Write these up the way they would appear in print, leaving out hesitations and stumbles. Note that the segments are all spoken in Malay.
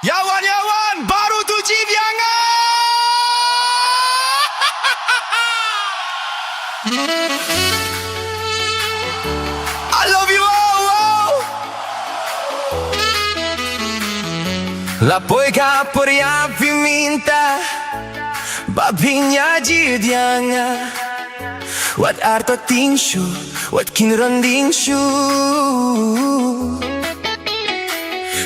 Yawan, baru tu Jied yang I love you all. La poica poria pimenta Babinha Jied yang Wat arto tingshu Wat kinron shu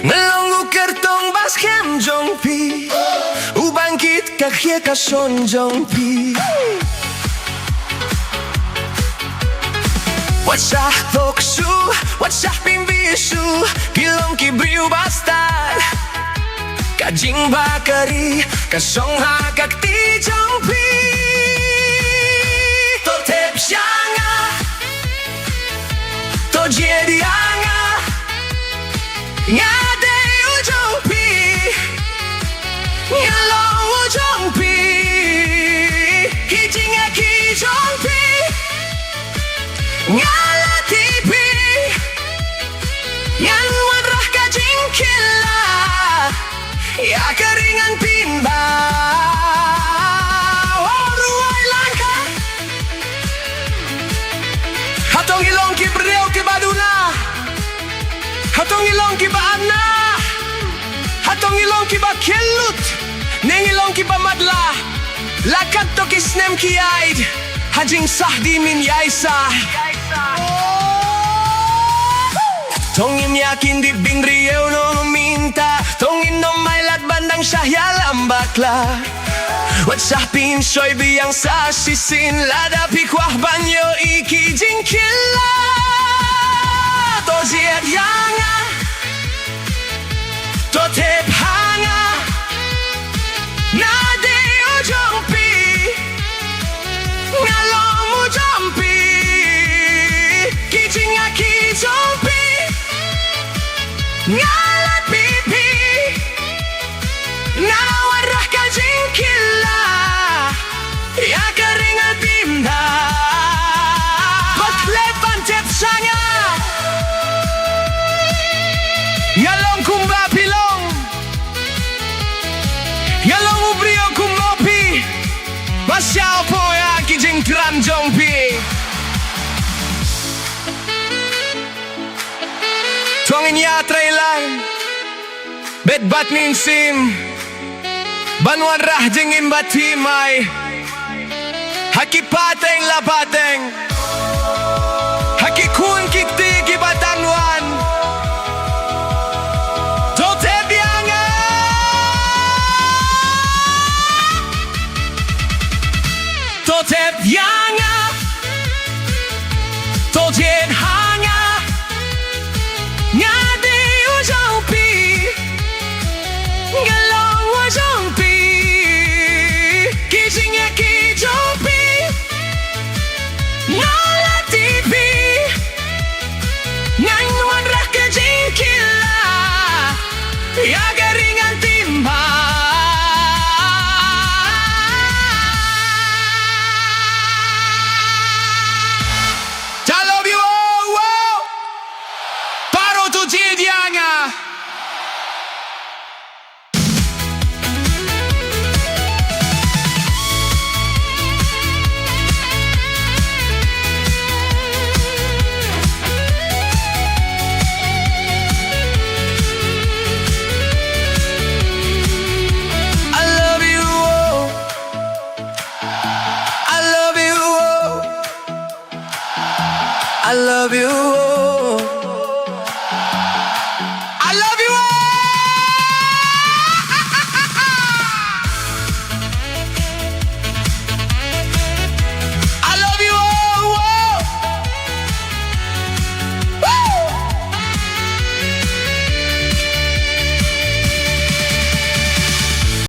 Ngelongu kertong bas kem jong pi Ubangkit kakhye ka son jong pi Wat shah tok shu Wat shah pimvishu Pilong ki bynriew bastad Ka jing bakari Ka song ha kak ti jong pi To tep shanga To Jied yang Nga day u jong pi Nga long u jong pi Ki jing ki jong pi Nga la ti pi Ngan wadrah ka jingkylla Ya keringan pinba Wahlang Hatong ilong ki bynriew ki baduna Hatong ilong ki ba ana Hatong ilong ki ba kellut Neng ilong ki ba madla Lakat to kisnem ki ieid Hajing sah di min yaisa Tongin yakin di bynriew no minta Tongin no mailat bandang shah ialam bakla Wat shah pin shoy biyang sa sisin Lada pi kwah banyo iki jingkylla To Jied yang To tep hanga Na day u jong pi Nga long u jong pi Ki jing ki jong pi Nga la pi pi Nga wadrah ka jingkylla Ya keringan bynta Kot lepan tep shanga Ngalong kumba pilong Ngalong ubrio kumopi Masyao po ya ki jing tram jong pi Tuangin ya trei lang Bet bat min sim Banwan rah jingin bat Thymmai Haki pateng la pateng Haki kun kikti ki batanwan To tep yang To Jied hanga Nga day u jong pi Nga long u jong pi Ki jing ki jong pi Nga la ti pi Ngan wadrah ka jingkylla Ya keringan timba Jied yang I love you I love you I love you